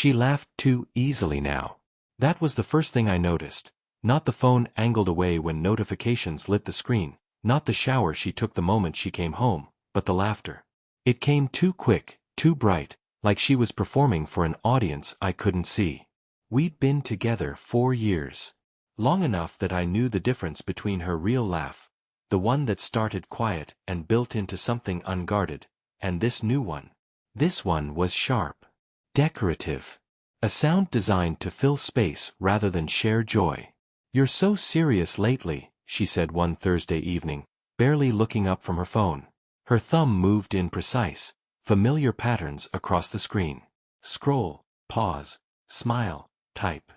She laughed too easily now. That was the first thing I noticed. Not the phone angled away when notifications lit the screen, not the shower she took the moment she came home, but the laughter. It came too quick, too bright, like she was performing for an audience I couldn't see. We'd been together 4 years. Long enough that I knew the difference between her real laugh, the one that started quiet and built into something unguarded, and this new one. This one was sharp. Decorative. A sound designed to fill space rather than share joy. "You're so serious lately," she said one Thursday evening, barely looking up from her phone. Her thumb moved in precise, familiar patterns across the screen. Scroll, pause, smile, type.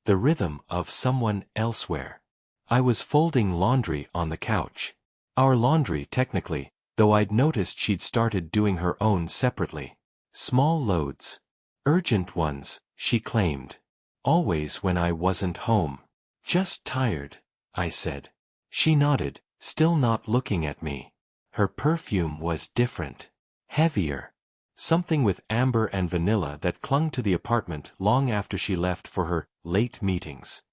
The rhythm of someone elsewhere. I was folding laundry on the couch. Our laundry, technically, though I'd noticed she'd started doing her own separately. Small loads. Urgent ones, she claimed. Always when I wasn't home. "Just tired," I said. She nodded, still not looking at me. Her perfume was different. Heavier. Something with amber and vanilla that clung to the apartment long after she left for her late meetings.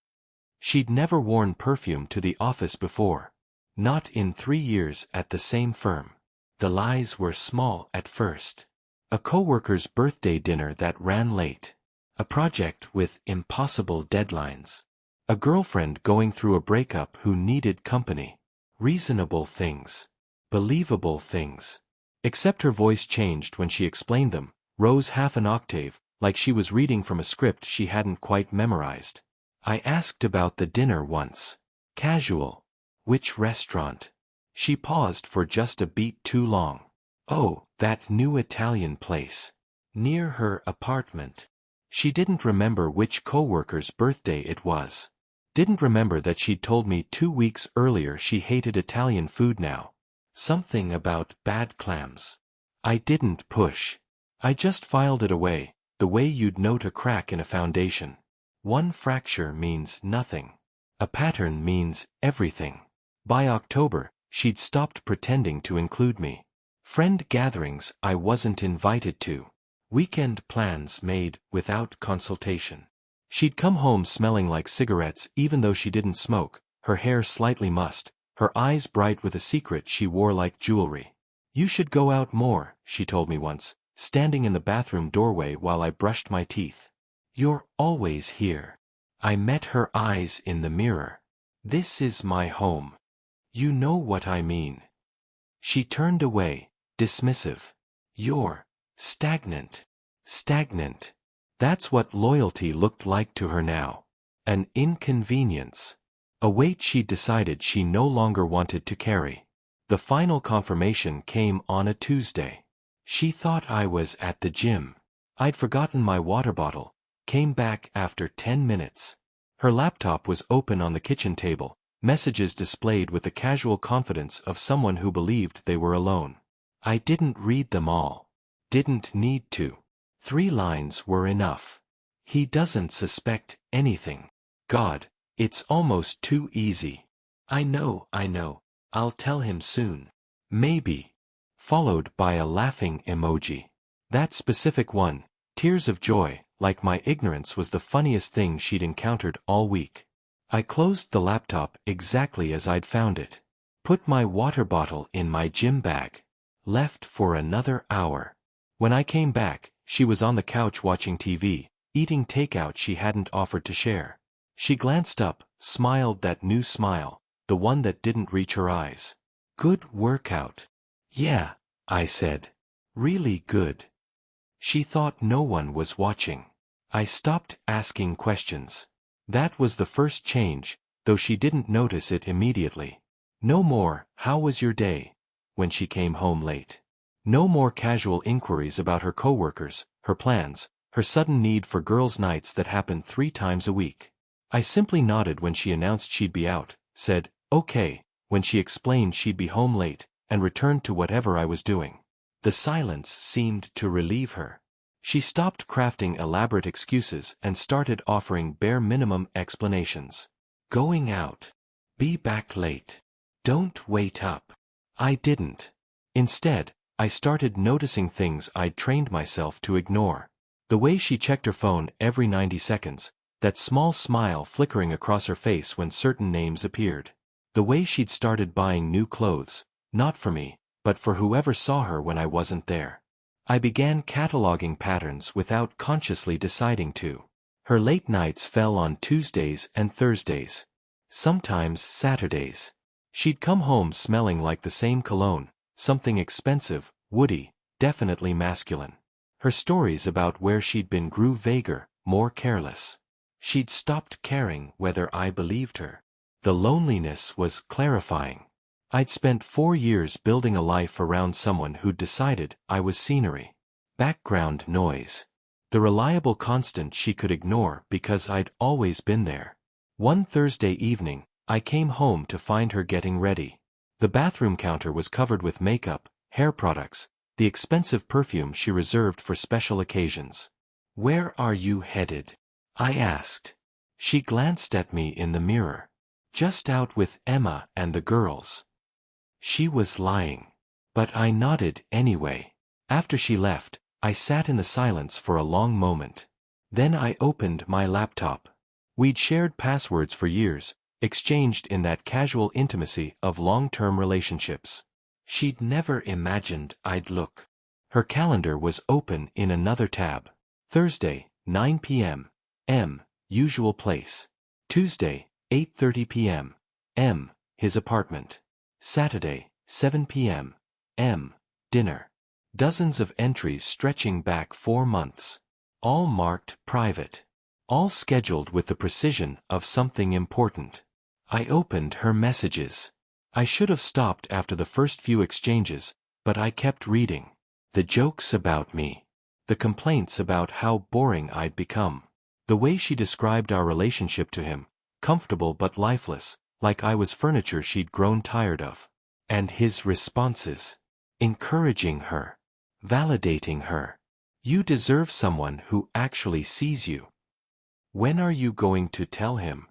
She'd never worn perfume to the office before. Not in 3 years at the same firm. The lies were small at first. A coworker's birthday dinner that ran late. A project with impossible deadlines. A girlfriend going through a breakup who needed company. Reasonable things. Believable things. Except her voice changed when she explained them, rose half an octave, like she was reading from a script she hadn't quite memorized. I asked about the dinner once. Casual. Which restaurant? She paused for just a beat too long. "Oh, that new Italian place. Near her apartment." She didn't remember which coworker's birthday it was. Didn't remember that she'd told me 2 weeks earlier she hated Italian food now. Something about bad clams. I didn't push. I just filed it away, the way you'd note a crack in a foundation. One fracture means nothing. A pattern means everything. By October, she'd stopped pretending to include me. Friend gatherings I wasn't invited to. Weekend plans made without consultation. She'd come home smelling like cigarettes even though she didn't smoke, her hair slightly mussed, her eyes bright with a secret she wore like jewelry. "You should go out more," she told me once, standing in the bathroom doorway while I brushed my teeth. "You're always here." I met her eyes in the mirror. "This is my home. You know what I mean." She turned away, dismissive. "You're stagnant." Stagnant. That's what loyalty looked like to her now. An inconvenience. A weight she decided she no longer wanted to carry. The final confirmation came on a Tuesday. She thought I was at the gym. I'd forgotten my water bottle. Came back after 10 minutes. Her laptop was open on the kitchen table, messages displayed with the casual confidence of someone who believed they were alone. I didn't read them all. Didn't need to. 3 lines were enough. "He doesn't suspect anything. God, it's almost too easy. I know. I'll tell him soon. Maybe." Followed by a laughing emoji. That specific one, tears of joy, like my ignorance was the funniest thing she'd encountered all week. I closed the laptop exactly as I'd found it. Put my water bottle in my gym bag. Left for another hour. When I came back, she was on the couch watching TV, eating takeout she hadn't offered to share. She glanced up, smiled that new smile, the one that didn't reach her eyes. "Good workout." "Yeah," I said. "Really good." She thought no one was watching. I stopped asking questions. That was the first change, though she didn't notice it immediately. No more, "How was your day?" when she came home late. No more casual inquiries about her coworkers, her plans, her sudden need for girls' nights that happened 3 times a week. I simply nodded when she announced she'd be out, said, "Okay," when she explained she'd be home late, and returned to whatever I was doing. The silence seemed to relieve her. She stopped crafting elaborate excuses and started offering bare minimum explanations. "Going out. Be back late. Don't wait up." I didn't. Instead, I started noticing things I'd trained myself to ignore. The way she checked her phone every 90 seconds, that small smile flickering across her face when certain names appeared. The way she'd started buying new clothes, not for me, but for whoever saw her when I wasn't there. I began cataloging patterns without consciously deciding to. Her late nights fell on Tuesdays and Thursdays. Sometimes Saturdays. She'd come home smelling like the same cologne, something expensive, woody, definitely masculine. Her stories about where she'd been grew vaguer, more careless. She'd stopped caring whether I believed her. The loneliness was clarifying. I'd spent 4 years building a life around someone who'd decided I was scenery. Background noise. The reliable constant she could ignore because I'd always been there. One Thursday evening, I came home to find her getting ready. The bathroom counter was covered with makeup, hair products, the expensive perfume she reserved for special occasions. "Where are you headed?" I asked. She glanced at me in the mirror. "Just out with Emma and the girls." She was lying. But I nodded anyway. After she left, I sat in the silence for a long moment. Then I opened my laptop. We'd shared passwords for years, exchanged in that casual intimacy of long-term relationships. She'd never imagined I'd look. Her calendar was open in another tab. Thursday, 9 p.m. M. Usual place. Tuesday, 8:30 p.m. M. His apartment. Saturday, 7 p.m. M. Dinner. Dozens of entries stretching back 4 months. All marked private. All scheduled with the precision of something important. I opened her messages. I should have stopped after the first few exchanges, but I kept reading. The jokes about me. The complaints about how boring I'd become. The way she described our relationship to him, comfortable but lifeless, like I was furniture she'd grown tired of. And his responses. Encouraging her. Validating her. "You deserve someone who actually sees you. When are you going to tell him?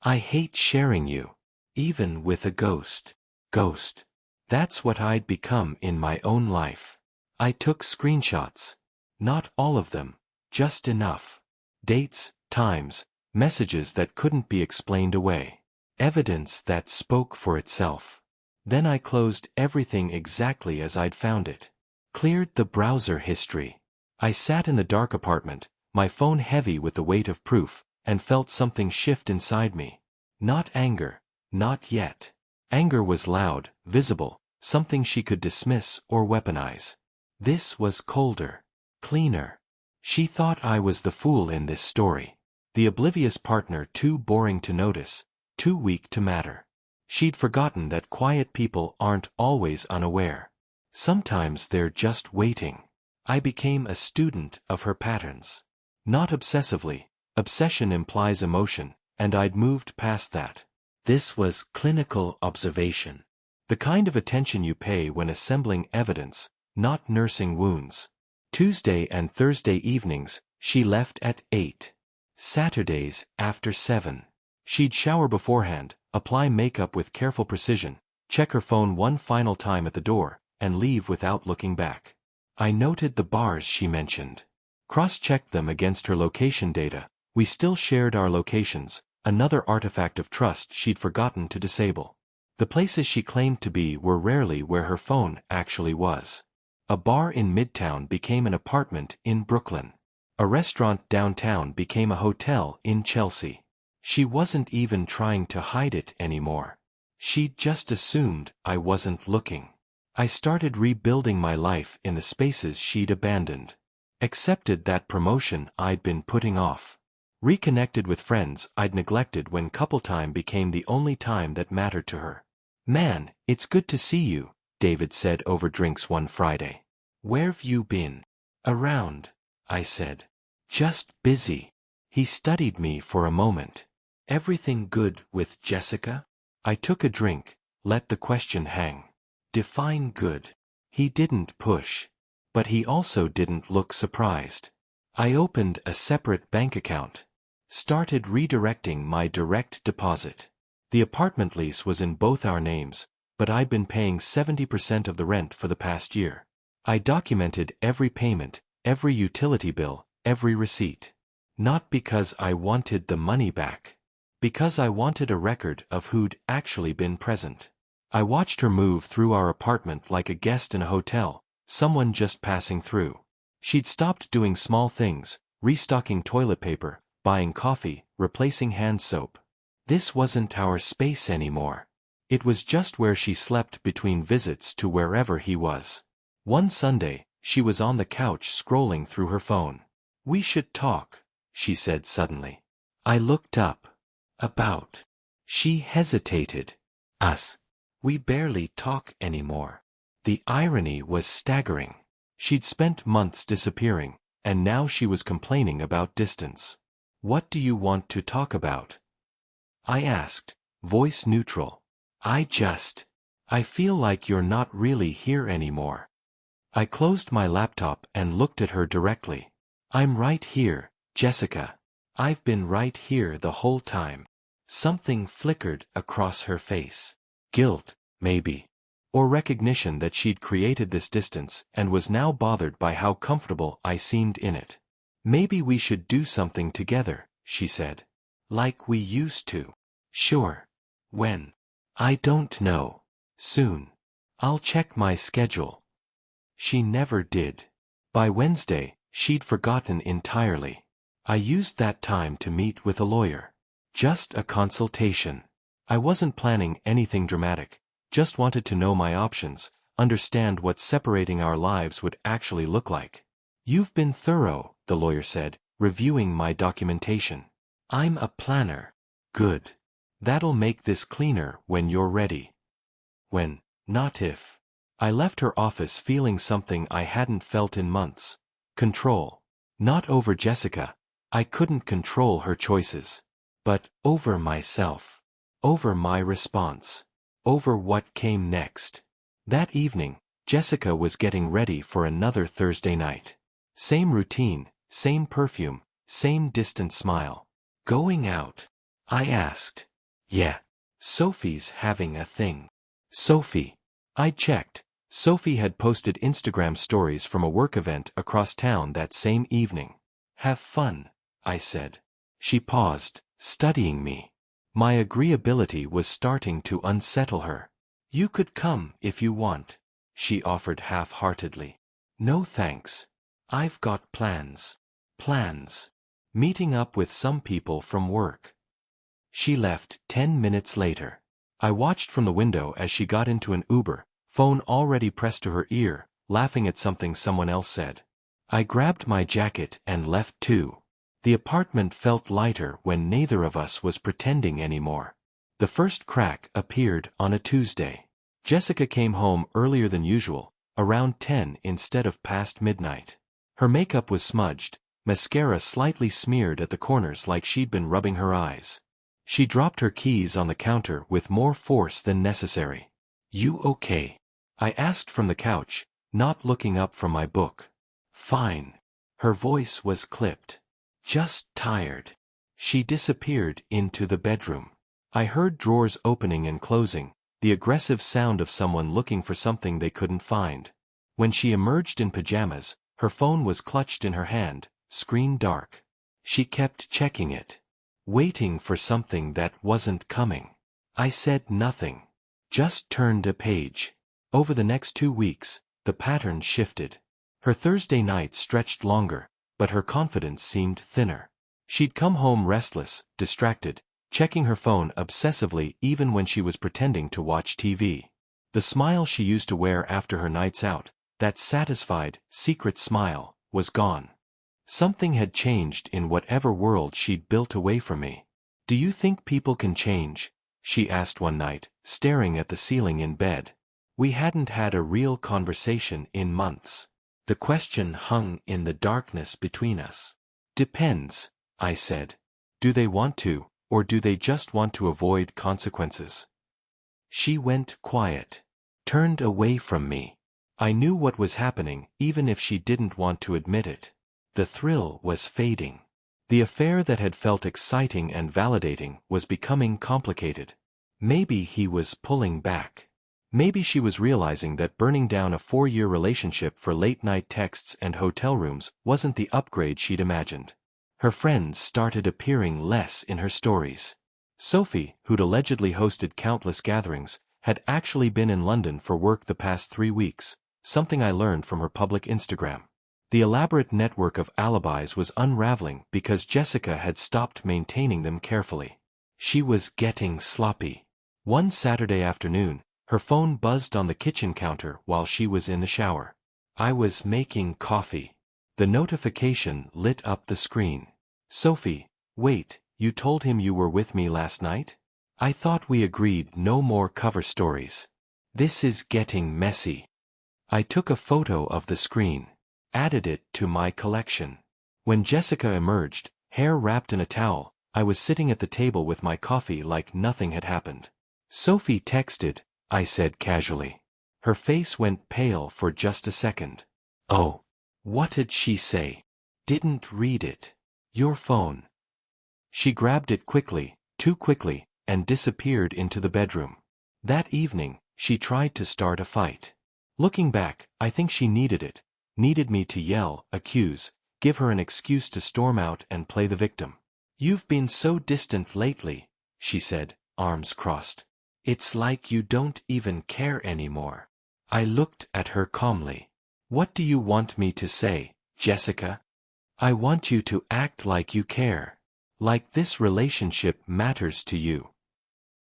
I hate sharing you. Even with a ghost." Ghost. That's what I'd become in my own life. I took screenshots. Not all of them, just enough. Dates, times, messages that couldn't be explained away. Evidence that spoke for itself. Then I closed everything exactly as I'd found it. Cleared the browser history. I sat in the dark apartment, my phone heavy with the weight of proof, and felt something shift inside me. Not anger. Not yet. Anger was loud, visible, something she could dismiss or weaponize. This was colder. Cleaner. She thought I was the fool in this story. The oblivious partner too boring to notice, too weak to matter. She'd forgotten that quiet people aren't always unaware. Sometimes they're just waiting. I became a student of her patterns. Not obsessively. Obsession implies emotion, and I'd moved past that. This was clinical observation. The kind of attention you pay when assembling evidence, not nursing wounds. Tuesday and Thursday evenings, she left at 8. Saturdays, after 7. She'd shower beforehand, apply makeup with careful precision, check her phone one final time at the door, and leave without looking back. I noted the bars she mentioned. Cross-checked them against her location data. We still shared our locations, another artifact of trust she'd forgotten to disable. The places she claimed to be were rarely where her phone actually was. A bar in Midtown became an apartment in Brooklyn. A restaurant downtown became a hotel in Chelsea. She wasn't even trying to hide it anymore. She'd just assumed I wasn't looking. I started rebuilding my life in the spaces she'd abandoned. Accepted that promotion I'd been putting off. Reconnected with friends I'd neglected when couple time became the only time that mattered to her. "Man, it's good to see you," David said over drinks one Friday. "Where've you been?" "Around," I said. "Just busy." He studied me for a moment. "Everything good with Jessica?" I took a drink, let the question hang. Define good. He didn't push. But he also didn't look surprised. I opened a separate bank account. Started redirecting my direct deposit. The apartment lease was in both our names, but I'd been paying 70% of the rent for the past year. I documented every payment, every utility bill, every receipt. Not because I wanted the money back. Because I wanted a record of who'd actually been present. I watched her move through our apartment like a guest in a hotel, someone just passing through. She'd stopped doing small things, restocking toilet paper, buying coffee, replacing hand soap. This wasn't our space anymore. It was just where she slept between visits to wherever he was. One Sunday, she was on the couch scrolling through her phone. "We should talk," she said suddenly. I looked up. About. She hesitated. Us. We barely talk anymore. The irony was staggering. She'd spent months disappearing, and now she was complaining about distance. "What do you want to talk about?" I asked, voice neutral. I feel like you're not really here anymore." I closed my laptop and looked at her directly. "I'm right here, Jessica. I've been right here the whole time." Something flickered across her face. Guilt, maybe. Or recognition that she'd created this distance and was now bothered by how comfortable I seemed in it. "Maybe we should do something together," she said. "Like we used to." "Sure. When?" "I don't know. Soon. I'll check my schedule." She never did. By Wednesday, she'd forgotten entirely. I used that time to meet with a lawyer. Just a consultation. I wasn't planning anything dramatic, just wanted to know my options, understand what separating our lives would actually look like. "You've been thorough," the lawyer said, reviewing my documentation. "I'm a planner." "Good. That'll make this cleaner when you're ready." When, not if. I left her office feeling something I hadn't felt in months. Control. Not over Jessica. I couldn't control her choices. But over myself. Over my response. Over what came next. That evening, Jessica was getting ready for another Thursday night. Same routine, same perfume, same distant smile. "Going out?" I asked. "Yeah. Sophie's having a thing." Sophie. I checked. Sophie had posted Instagram stories from a work event across town that same evening. "Have fun," I said. She paused, studying me. My agreeability was starting to unsettle her. "You could come if you want," she offered half-heartedly. "No thanks. I've got plans." Plans. Meeting up with some people from work. She left 10 minutes later. I watched from the window as she got into an Uber, phone already pressed to her ear, laughing at something someone else said. I grabbed my jacket and left too. The apartment felt lighter when neither of us was pretending anymore. The first crack appeared on a Tuesday. Jessica came home earlier than usual, around 10 instead of past midnight. Her makeup was smudged, mascara slightly smeared at the corners like she'd been rubbing her eyes. She dropped her keys on the counter with more force than necessary. "You okay?" I asked from the couch, not looking up from my book. "Fine." Her voice was clipped. "Just tired." She disappeared into the bedroom. I heard drawers opening and closing, the aggressive sound of someone looking for something they couldn't find. When she emerged in pajamas, her phone was clutched in her hand, screen dark. She kept checking it. Waiting for something that wasn't coming. I said nothing. Just turned a page. Over the next 2 weeks, the pattern shifted. Her Thursday night stretched longer, but her confidence seemed thinner. She'd come home restless, distracted, checking her phone obsessively even when she was pretending to watch TV. The smile she used to wear after her nights out, that satisfied, secret smile, was gone. Something had changed in whatever world she'd built away from me. "Do you think people can change?" she asked one night, staring at the ceiling in bed. We hadn't had a real conversation in months. The question hung in the darkness between us. "Depends," I said. "Do they want to, or do they just want to avoid consequences?" She went quiet. Turned away from me. I knew what was happening even if she didn't want to admit it. The thrill was fading. The affair that had felt exciting and validating was becoming complicated. Maybe he was pulling back. Maybe she was realizing that burning down a 4-year relationship for late-night texts and hotel rooms wasn't the upgrade she'd imagined. Her friends started appearing less in her stories. Sophie, who'd allegedly hosted countless gatherings, had actually been in London for work the past 3 weeks, something I learned from her public Instagram. The elaborate network of alibis was unraveling because Jessica had stopped maintaining them carefully. She was getting sloppy. One Saturday afternoon, her phone buzzed on the kitchen counter while she was in the shower. I was making coffee. The notification lit up the screen. Sophie, wait, you told him you were with me last night? I thought we agreed no more cover stories. This is getting messy. I took a photo of the screen, added it to my collection. When Jessica emerged, hair wrapped in a towel, I was sitting at the table with my coffee like nothing had happened. Sophie texted, I said casually. Her face went pale for just a second. Oh. What did she say? Didn't read it. Your phone. She grabbed it quickly, too quickly, and disappeared into the bedroom. That evening, she tried to start a fight. Looking back, I think she needed it. Needed me to yell, accuse, give her an excuse to storm out and play the victim. You've been so distant lately, she said, arms crossed. It's like you don't even care anymore. I looked at her calmly. What do you want me to say, Jessica? I want you to act like you care. Like this relationship matters to you.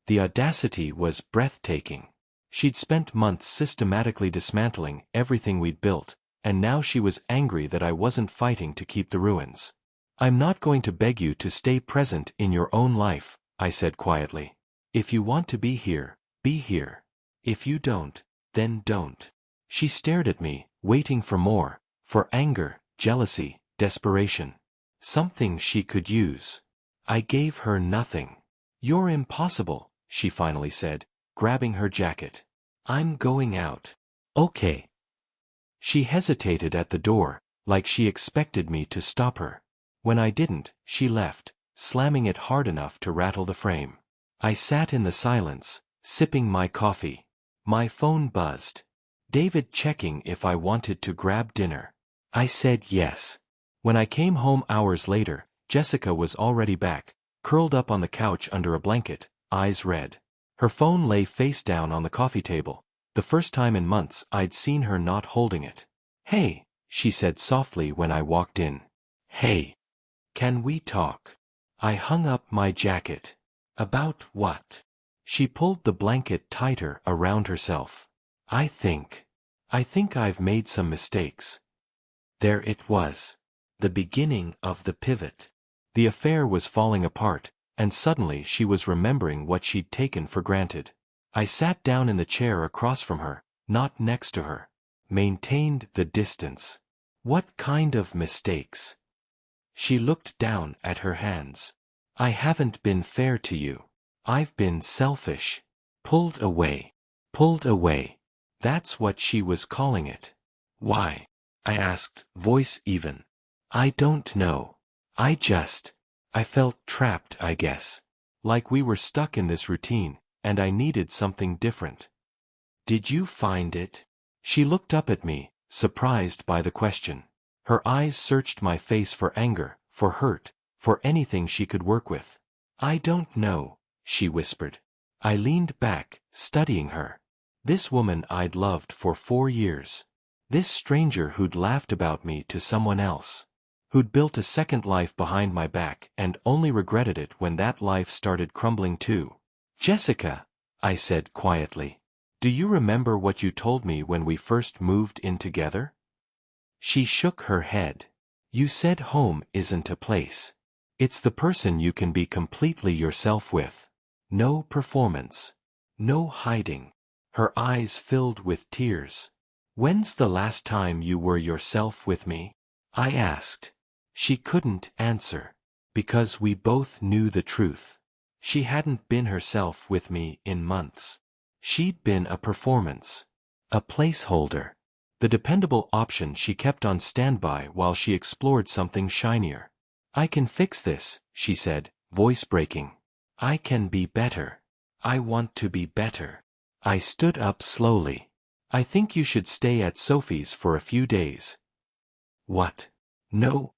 The audacity was breathtaking. She'd spent months systematically dismantling everything we'd built, and now she was angry that I wasn't fighting to keep the ruins. I'm not going to beg you to stay present in your own life, I said quietly. If you want to be here, be here. If you don't, then don't. She stared at me, waiting for more, for anger, jealousy, desperation. Something she could use. I gave her nothing. You're impossible, she finally said, grabbing her jacket. I'm going out. Okay. She hesitated at the door, like she expected me to stop her. When I didn't, she left, slamming it hard enough to rattle the frame. I sat in the silence, sipping my coffee. My phone buzzed. David checking if I wanted to grab dinner. I said yes. When I came home hours later, Jessica was already back, curled up on the couch under a blanket, eyes red. Her phone lay face down on the coffee table, the first time in months I'd seen her not holding it. Hey, she said softly when I walked in. Hey. Can we talk? I hung up my jacket. About what? She pulled the blanket tighter around herself. I think I've made some mistakes. There it was. The beginning of the pivot. The affair was falling apart, and suddenly she was remembering what she'd taken for granted. I sat down in the chair across from her, not next to her. Maintained the distance. What kind of mistakes? She looked down at her hands. I haven't been fair to you. I've been selfish. Pulled away. Pulled away. That's what she was calling it. Why? I asked, voice even. I don't know. I felt trapped, I guess. Like we were stuck in this routine, and I needed something different. Did you find it? She looked up at me, surprised by the question. Her eyes searched my face for anger, for hurt, for anything she could work with. I don't know, she whispered. I leaned back, studying her. This woman I'd loved for 4 years. This stranger who'd laughed about me to someone else. Who'd built a second life behind my back and only regretted it when that life started crumbling too. Jessica, I said quietly. Do you remember what you told me when we first moved in together? She shook her head. You said home isn't a place. It's the person you can be completely yourself with. No performance. No hiding. Her eyes filled with tears. When's the last time you were yourself with me? I asked. She couldn't answer. Because we both knew the truth. She hadn't been herself with me in months. She'd been a performance. A placeholder. The dependable option she kept on standby while she explored something shinier. I can fix this, she said, voice breaking. I can be better. I want to be better. I stood up slowly. I think you should stay at Sophie's for a few days. What? No,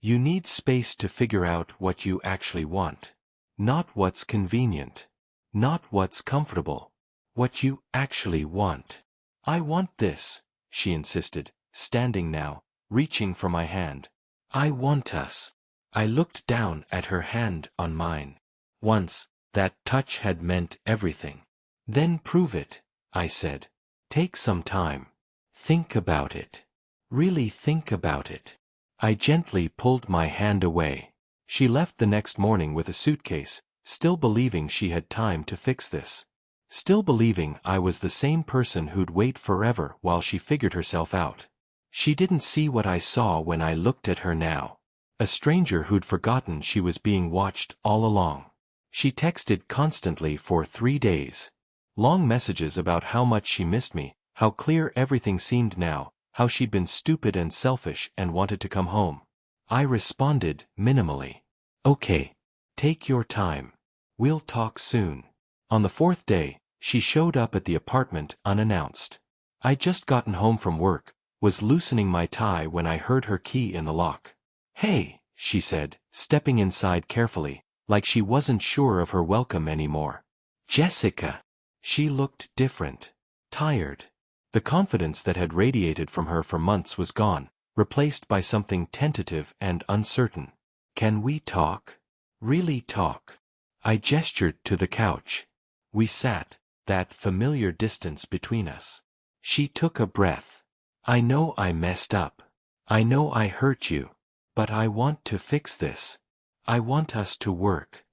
You need space to figure out what you actually want. Not what's convenient. Not what's comfortable. What you actually want. I want this, she insisted, standing now, reaching for my hand. I want us. I looked down at her hand on mine. Once, that touch had meant everything. Then prove it, I said. Take some time. Think about it. Really think about it. I gently pulled my hand away. She left the next morning with a suitcase, still believing she had time to fix this. Still believing I was the same person who'd wait forever while she figured herself out. She didn't see what I saw when I looked at her now. A stranger who'd forgotten she was being watched all along. She texted constantly for 3 days. Long messages about how much she missed me, how clear everything seemed now, how she'd been stupid and selfish and wanted to come home. I responded minimally. Okay. Take your time. We'll talk soon. On the 4th day, she showed up at the apartment unannounced. I'd just gotten home from work, was loosening my tie when I heard her key in the lock. Hey, she said, stepping inside carefully, like she wasn't sure of her welcome anymore. Jessica. She looked different. Tired. The confidence that had radiated from her for months was gone, replaced by something tentative and uncertain. Can we talk? Really talk? I gestured to the couch. We sat, that familiar distance between us. She took a breath. I know I messed up. I know I hurt you. But I want to fix this. I want us to work.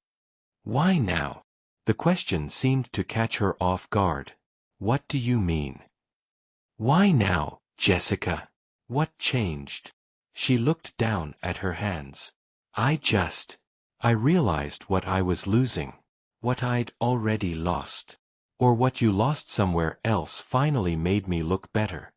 Why now? The question seemed to catch her off guard. What do you mean? Why now, Jessica? What changed? She looked down at her hands. I realized what I was losing. What I'd already lost. Or what you lost somewhere else finally made me look better.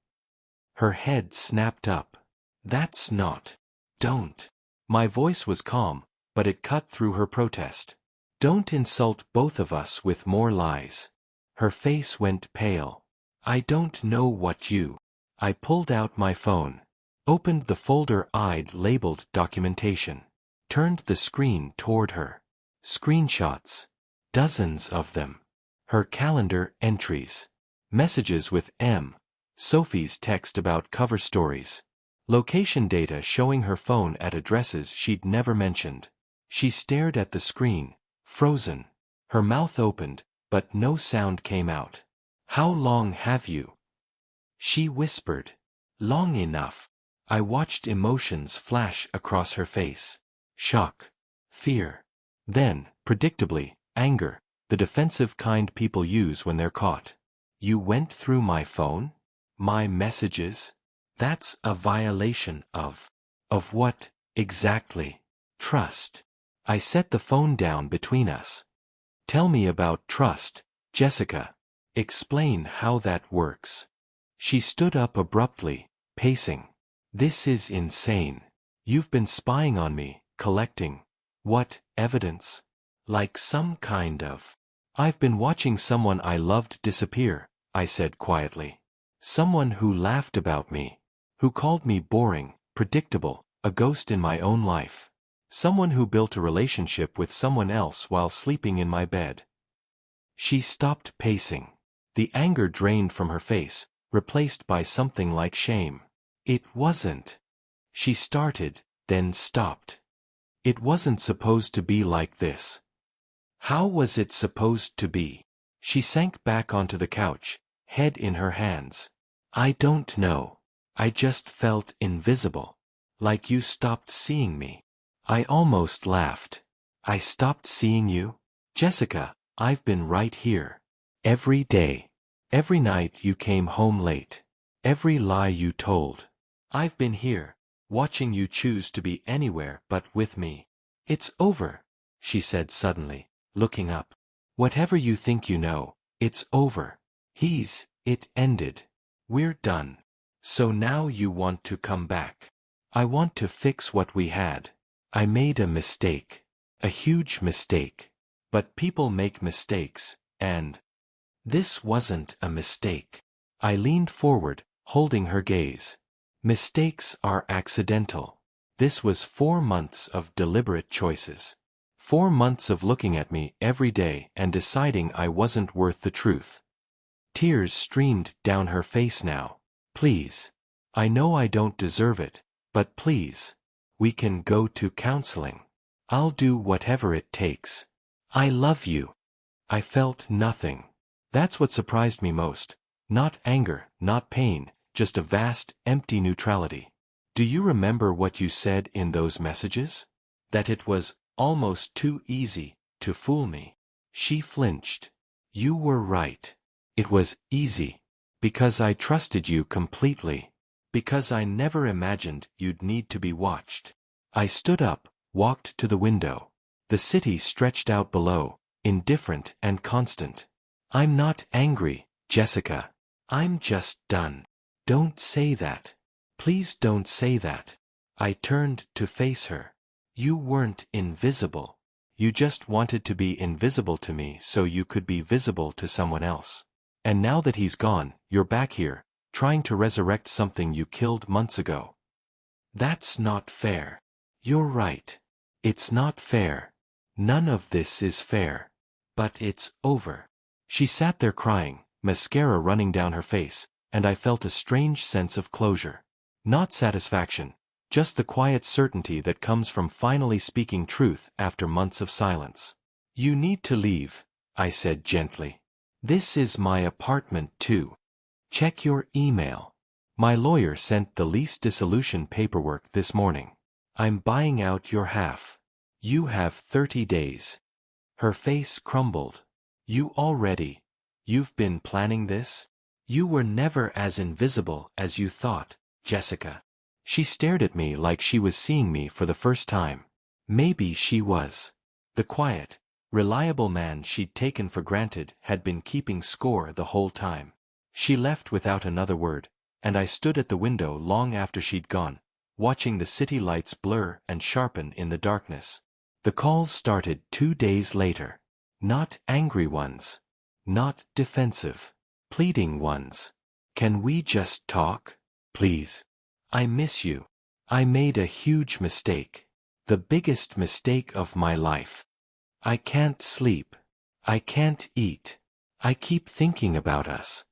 Her head snapped up. That's not. Don't. My voice was calm, but it cut through her protest. Don't insult both of us with more lies. Her face went pale. I don't know what you. I pulled out my phone. Opened the folder I'd labeled documentation. Turned the screen toward her. Screenshots. Dozens of them. Her calendar entries. Messages with M. Sophie's text about cover stories. Location data showing her phone at addresses she'd never mentioned. She stared at the screen, frozen. Her mouth opened, but no sound came out. How long have you? She whispered. Long enough. I watched emotions flash across her face. Shock. Fear. Then, predictably, anger, the defensive kind people use when they're caught. You went through my phone? My messages? That's a violation of what, exactly? Trust. I set the phone down between us. Tell me about trust, Jessica. Explain how that works. She stood up abruptly, pacing. This is insane. You've been spying on me, collecting. What, evidence? Like some kind of. I've been watching someone I loved disappear, I said quietly. Someone who laughed about me. Who called me boring, predictable, a ghost in my own life. Someone who built a relationship with someone else while sleeping in my bed. She stopped pacing. The anger drained from her face, replaced by something like shame. It wasn't. She started, then stopped. It wasn't supposed to be like this. How was it supposed to be? She sank back onto the couch, head in her hands. I don't know. I just felt invisible. Like you stopped seeing me. I almost laughed. I stopped seeing you? Jessica, I've been right here. Every day. Every night you came home late. Every lie you told. I've been here, watching you choose to be anywhere but with me. It's over, she said suddenly, looking up. Whatever you think you know, it's over. It ended. We're done. So now you want to come back. I want to fix what we had. I made a mistake. A huge mistake. But people make mistakes, and This wasn't a mistake. I leaned forward, holding her gaze. Mistakes are accidental. This was 4 months of deliberate choices. 4 months of looking at me every day and deciding I wasn't worth the truth. Tears streamed down her face now. Please. I know I don't deserve it, but please. We can go to counseling. I'll do whatever it takes. I love you. I felt nothing. That's what surprised me most. Not anger, not pain, just a vast, empty neutrality. Do you remember what you said in those messages? That it was almost too easy to fool me. She flinched. You were right. It was easy. Because I trusted you completely. Because I never imagined you'd need to be watched. I stood up, walked to the window. The city stretched out below, indifferent and constant. I'm not angry, Jessica. I'm just done. Don't say that. Please don't say that. I turned to face her. You weren't invisible. You just wanted to be invisible to me so you could be visible to someone else. And now that he's gone, you're back here, trying to resurrect something you killed months ago. That's not fair. You're right. It's not fair. None of this is fair. But it's over. She sat there crying, mascara running down her face, and I felt a strange sense of closure. Not satisfaction, just the quiet certainty that comes from finally speaking truth after months of silence. You need to leave, I said gently. This is my apartment too. Check your email. My lawyer sent the lease dissolution paperwork this morning. I'm buying out your half. You have 30 days. Her face crumbled. You've been planning this? You were never as invisible as you thought, Jessica. She stared at me like she was seeing me for the first time. Maybe she was. The quiet, reliable man she'd taken for granted had been keeping score the whole time. She left without another word, and I stood at the window long after she'd gone, watching the city lights blur and sharpen in the darkness. The calls started 2 days later. Not angry ones. Not defensive. Pleading ones. Can we just talk? Please. I miss you. I made a huge mistake. The biggest mistake of my life. I can't sleep. I can't eat. I keep thinking about us.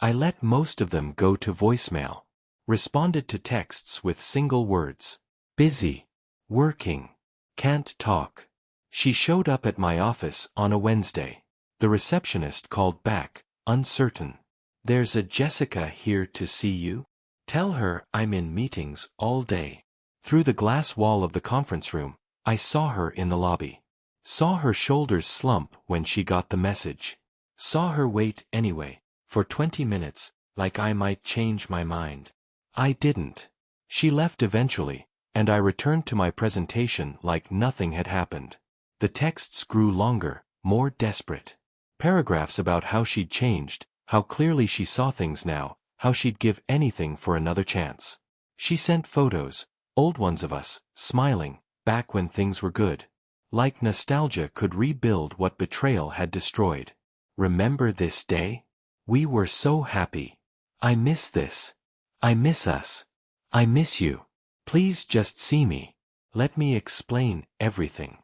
I let most of them go to voicemail. Responded to texts with single words. Busy. Working. Can't talk. She showed up at my office on a Wednesday. The receptionist called back, uncertain. There's a Jessica here to see you. Tell her I'm in meetings all day. Through the glass wall of the conference room, I saw her in the lobby. Saw her shoulders slump when she got the message. Saw her wait anyway, for 20 minutes, like I might change my mind. I didn't. She left eventually, and I returned to my presentation like nothing had happened. The texts grew longer, more desperate. Paragraphs about how she'd changed, how clearly she saw things now, how she'd give anything for another chance. She sent photos, old ones of us, smiling, back when things were good. Like nostalgia could rebuild what betrayal had destroyed. Remember this day? We were so happy. I miss this. I miss us. I miss you. Please just see me. Let me explain everything.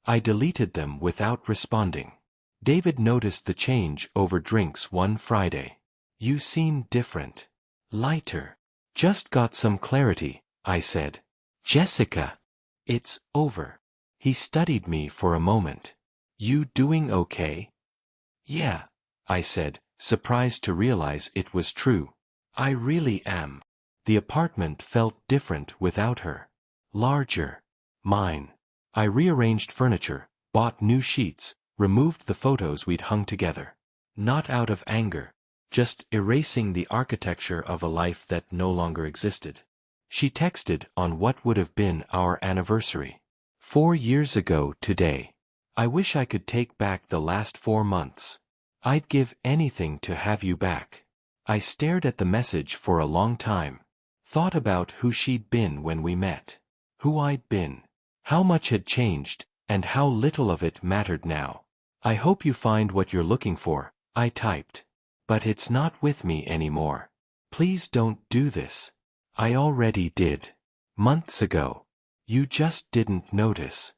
I deleted them without responding. David noticed the change over drinks one Friday. You seem different. Lighter. Just got some clarity, I said. Jessica. It's over. He studied me for a moment. You doing okay? Yeah, I said, surprised to realize it was true. I really am. The apartment felt different without her. Larger. Mine. I rearranged furniture, bought new sheets, removed the photos we'd hung together. Not out of anger, just erasing the architecture of a life that no longer existed. She texted on what would have been our anniversary. 4 years ago today. I wish I could take back the last 4 months. I'd give anything to have you back. I stared at the message for a long time. Thought about who she'd been when we met. Who I'd been. How much had changed, and how little of it mattered now. I hope you find what you're looking for, I typed. But it's not with me anymore. Please don't do this. I already did. Months ago. You just didn't notice.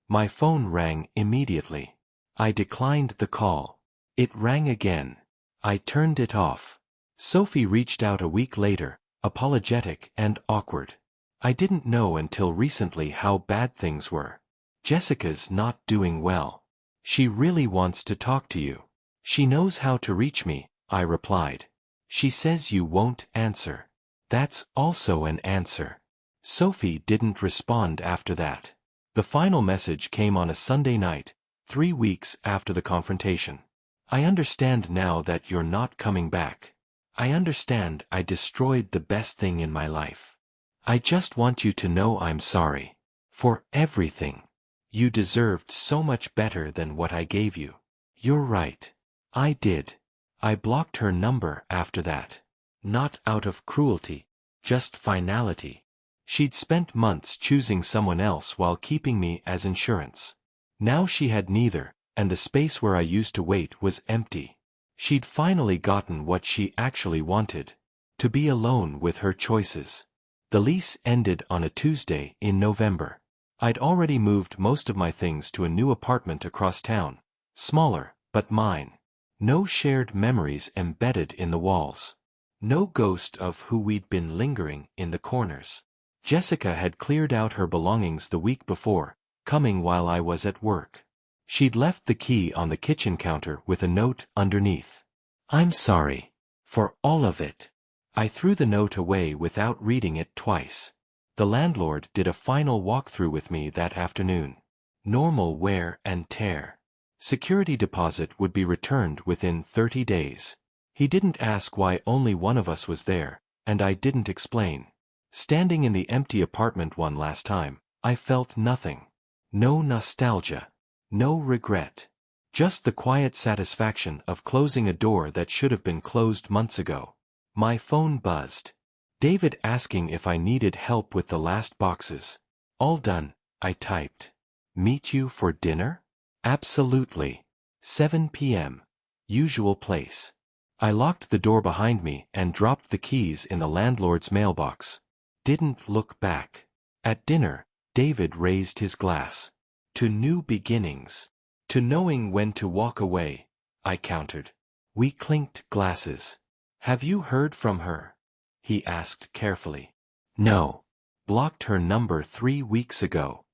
My phone rang immediately. I declined the call. It rang again. I turned it off. Sophie reached out a week later, apologetic and awkward. I didn't know until recently how bad things were. Jessica's not doing well. She really wants to talk to you. She knows how to reach me, I replied. She says you won't answer. That's also an answer. Sophie didn't respond after that. The final message came on a Sunday night, 3 weeks after the confrontation. I understand now that you're not coming back. I understand I destroyed the best thing in my life. I just want you to know I'm sorry. For everything. You deserved so much better than what I gave you. You're right. I did. I blocked her number after that. Not out of cruelty, just finality. She'd spent months choosing someone else while keeping me as insurance. Now she had neither, and the space where I used to wait was empty. She'd finally gotten what she actually wanted. To be alone with her choices. The lease ended on a Tuesday in November. I'd already moved most of my things to a new apartment across town. Smaller, but mine. No shared memories embedded in the walls. No ghost of who we'd been lingering in the corners. Jessica had cleared out her belongings the week before, coming while I was at work. She'd left the key on the kitchen counter with a note underneath. I'm sorry. For all of it. I threw the note away without reading it twice. The landlord did a final walkthrough with me that afternoon. Normal wear and tear. Security deposit would be returned within 30 days. He didn't ask why only one of us was there, and I didn't explain. Standing in the empty apartment one last time, I felt nothing. No nostalgia. No regret. Just the quiet satisfaction of closing a door that should have been closed months ago. My phone buzzed. David asking if I needed help with the last boxes. All done, I typed. Meet you for dinner? Absolutely. 7 p.m. Usual place. I locked the door behind me and dropped the keys in the landlord's mailbox. Didn't look back. At dinner, David raised his glass. To new beginnings. To knowing when to walk away, I countered. We clinked glasses. Have you heard from her? He asked carefully. No. Blocked her number 3 weeks ago.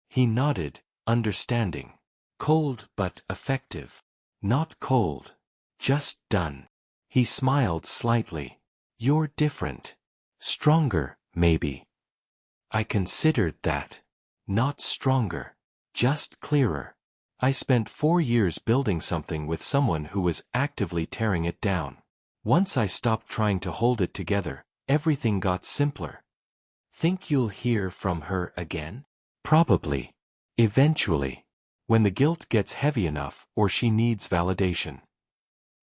He nodded, understanding. Cold but effective. Not cold. Just done. He smiled slightly. You're different. Stronger, maybe. I considered that. Not stronger. Just clearer. I spent 4 years building something with someone who was actively tearing it down. Once I stopped trying to hold it together, everything got simpler. Think you'll hear from her again? Probably. Eventually. When the guilt gets heavy enough or she needs validation.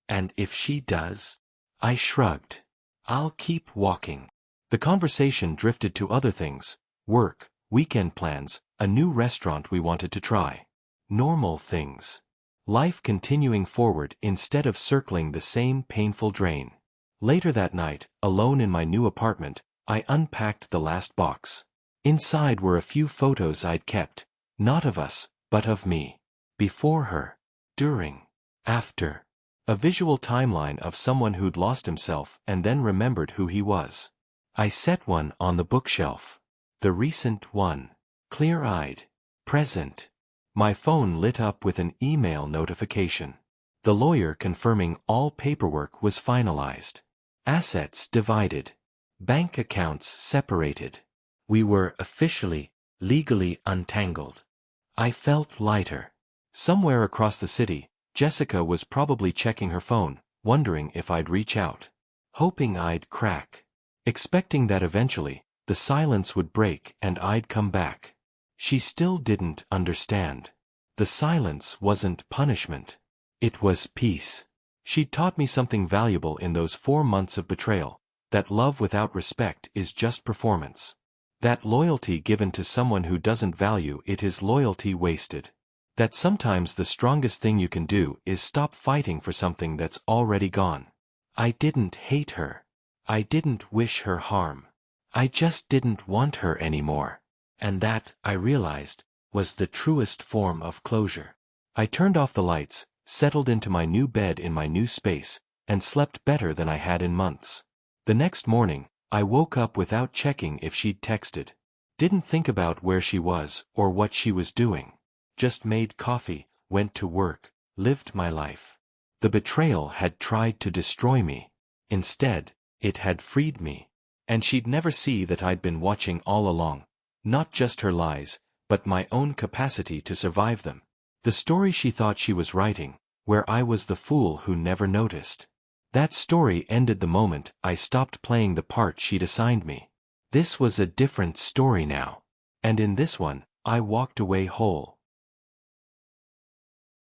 And if she does? I shrugged. I'll keep walking. The conversation drifted to other things. Work, weekend plans, a new restaurant we wanted to try. Normal things. Life continuing forward instead of circling the same painful drain. Later that night, alone in my new apartment, I unpacked the last box. Inside were a few photos I'd kept, not of us, but of me. Before her. During. After. A visual timeline of someone who'd lost himself and then remembered who he was. I set one on the bookshelf. The recent one. Clear-eyed. Present. My phone lit up with an email notification. The lawyer confirming all paperwork was finalized. Assets divided. Bank accounts separated. We were officially, legally untangled. I felt lighter. Somewhere across the city, Jessica was probably checking her phone, wondering if I'd reach out. Hoping I'd crack. Expecting that eventually, the silence would break and I'd come back. She still didn't understand. The silence wasn't punishment. It was peace. She'd taught me something valuable in those 4 months of betrayal, that love without respect is just performance. That loyalty given to someone who doesn't value it is loyalty wasted. That sometimes the strongest thing you can do is stop fighting for something that's already gone. I didn't hate her. I didn't wish her harm. I just didn't want her anymore. And that, I realized, was the truest form of closure. I turned off the lights, settled into my new bed in my new space, and slept better than I had in months. The next morning, I woke up without checking if she'd texted. Didn't think about where she was or what she was doing. Just made coffee, went to work, lived my life. The betrayal had tried to destroy me. Instead, it had freed me. And she'd never see that I'd been watching all along. Not just her lies, but my own capacity to survive them. The story she thought she was writing, where I was the fool who never noticed. That story ended the moment I stopped playing the part she'd assigned me. This was a different story now. And in this one, I walked away whole.